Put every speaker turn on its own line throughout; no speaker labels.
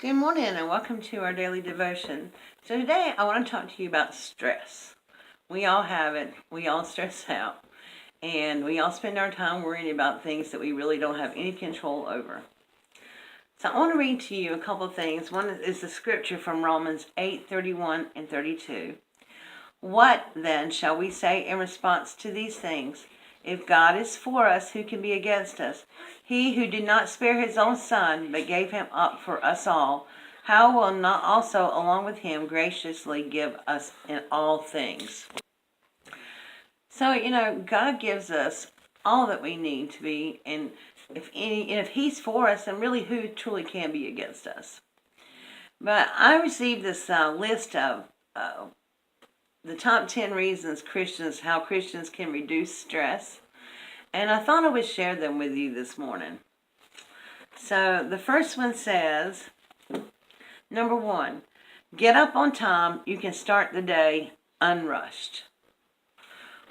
Good morning and welcome to our daily devotion. So today I want to talk to you about stress. We all have it. We all stress out. And we all spend our time worrying about things that we really don't have any control over. So I want to read to you a couple of things. One is the scripture from Romans 8:31 and 32. What then shall we say in response to these things? If God is for us, who can be against us? He who did not spare his own son, but gave him up for us all, how will not also, along with him, graciously give us in all things? So, God gives us all that we need to be, and if he's for us, then really who truly can be against us? But I received this list of the top 10 reasons how Christians can reduce stress. And I thought I would share them with you this morning. So the first one says, number 1, get up on time. You can start the day unrushed.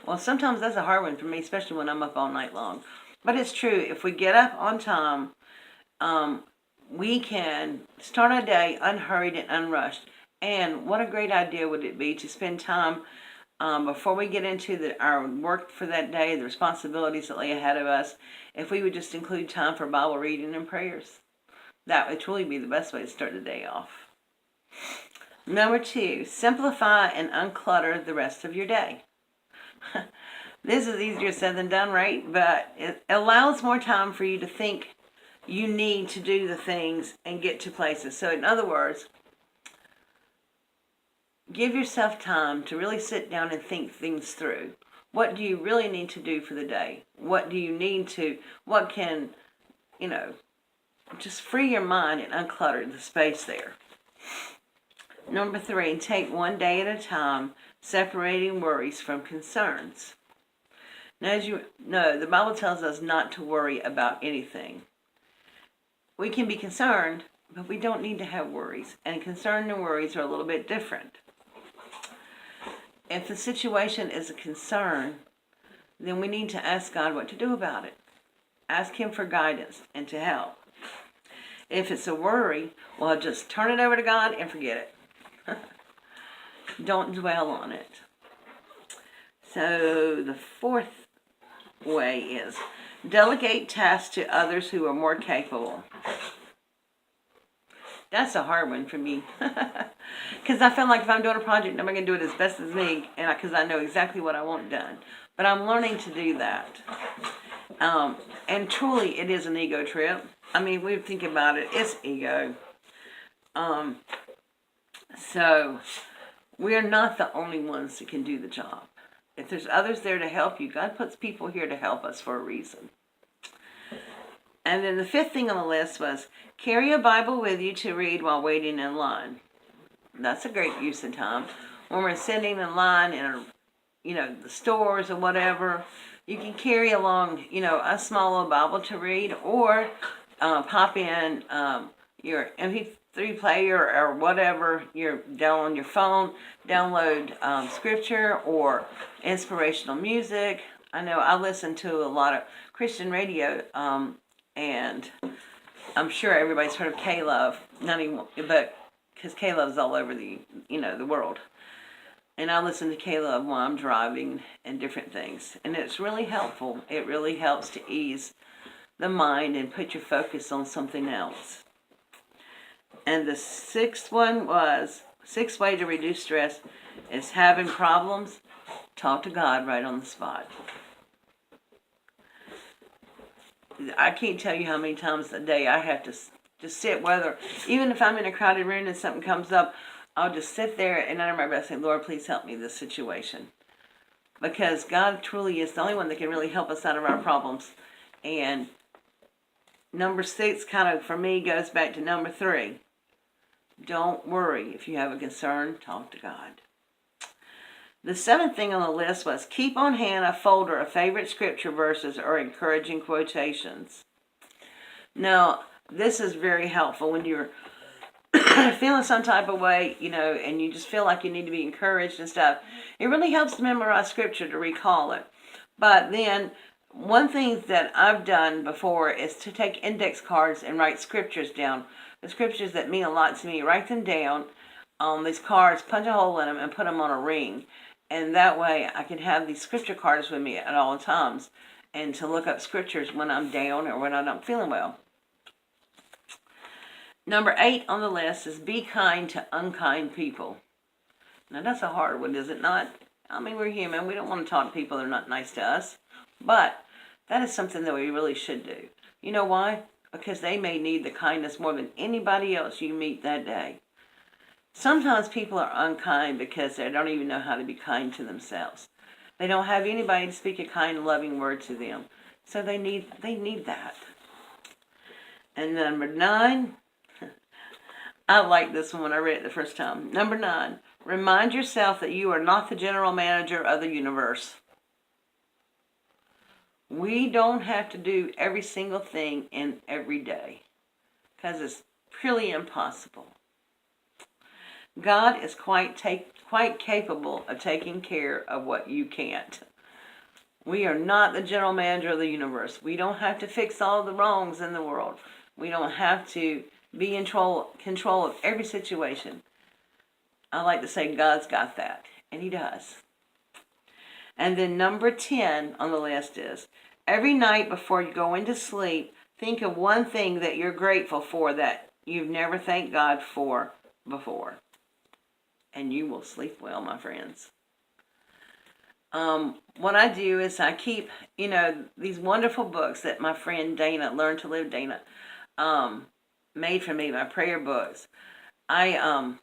Well, sometimes that's a hard one for me, especially when I'm up all night long. But it's true. If we get up on time, we can start our day unhurried and unrushed. And what a great idea would it be to spend time before we get into our work for that day, the responsibilities that lay ahead of us, if we would just include time for Bible reading and prayers. That would truly be the best way to start the day off. Number 2, simplify and unclutter the rest of your day. This is easier said than done, right? But it allows more time for you to think you need to do the things and get to places. So in other words, give yourself time to really sit down and think things through. What do you really need to do for the day? What can, just free your mind and unclutter the space there. Number 3, take one day at a time, separating worries from concerns. Now, as you know, the Bible tells us not to worry about anything. We can be concerned, but we don't need to have worries. And concern and worries are a little bit different. If the situation is a concern, then we need to ask God what to do about it. Ask Him for guidance and to help. If it's a worry, well, just turn it over to God and forget it. Don't dwell on it. So the fourth way is delegate tasks to others who are more capable. That's a hard one for me. Because I feel like if I'm doing a project, I'm going to do it as best as me, because I know exactly what I want done. But I'm learning to do that. And truly, it is an ego trip. I mean, we think about it, it's ego. So, we're not the only ones that can do the job. If there's others there to help you, God puts people here to help us for a reason. And then the fifth thing on the list was carry a Bible with you to read while waiting in line. That's a great use of time. When we're sitting in line in the stores or whatever, you can carry along, a small little Bible to read, or pop in your MP3 player or whatever you're down on your phone, download scripture or inspirational music. I know I listen to a lot of Christian radio, and I'm sure everybody's heard of K-Love, not even, but because K-Love's all over the world. And I listen to K-Love while I'm driving and different things. And it's really helpful. It really helps to ease the mind and put your focus on something else. And the sixth way to reduce stress is having problems, talk to God right on the spot. I can't tell you how many times a day I have to just sit, even if I'm in a crowded room and something comes up, I'll just sit there and under my breath say, Lord, please help me this situation. Because God truly is the only one that can really help us out of our problems. And number 6 kind of, for me, goes back to number 3. Don't worry. If you have a concern, talk to God. The 7th thing on the list was keep on hand a folder of favorite scripture verses or encouraging quotations. Now, this is very helpful when you're feeling some type of way, and you just feel like you need to be encouraged and stuff. It really helps to memorize scripture to recall it. But then, one thing that I've done before is to take index cards and write scriptures down the scriptures that mean a lot to me, write them down on these cards, punch a hole in them, and put them on a ring. And that way I can have these scripture cards with me at all times and to look up scriptures when I'm down or when I'm not feeling well. Number 8 on the list is be kind to unkind people. Now that's a hard one, is it not? I mean, we're human. We don't want to talk to people that are not nice to us. But that is something that we really should do. You know why? Because they may need the kindness more than anybody else you meet that day. Sometimes people are unkind because they don't even know how to be kind to themselves. They don't have anybody to speak a kind, loving word to them. So they need that. And number 9, I like this one when I read it the first time. Number 9, remind yourself that you are not the general manager of the universe. We don't have to do every single thing in every day because it's purely impossible. God is quite capable of taking care of what you can't. We are not the general manager of the universe. We don't have to fix all the wrongs in the world. We don't have to be in control of every situation. I like to say God's got that, and He does. And then number 10 on the list is, every night before you go into sleep, think of one thing that you're grateful for that you've never thanked God for before. And you will sleep well, my friends. What I do is I keep, these wonderful books that my friend Dana, Learn to Live Dana, made for me, my prayer books. I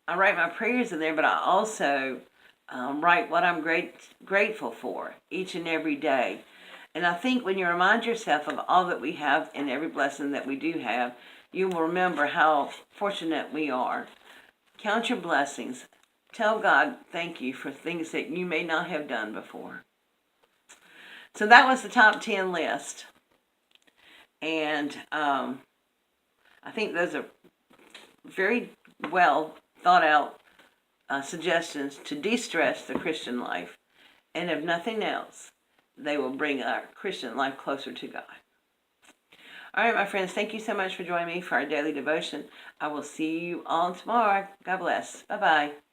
write my prayers in there, but I also write what I'm grateful for each and every day. And I think when you remind yourself of all that we have and every blessing that we do have, you will remember how fortunate we are. Count your blessings. Tell God thank you for things that you may not have done before. So that was the top 10 list. And I think those are very well thought out suggestions to de-stress the Christian life. And if nothing else, they will bring our Christian life closer to God. All right, my friends, thank you so much for joining me for our daily devotion. I will see you all tomorrow. God bless. Bye-bye.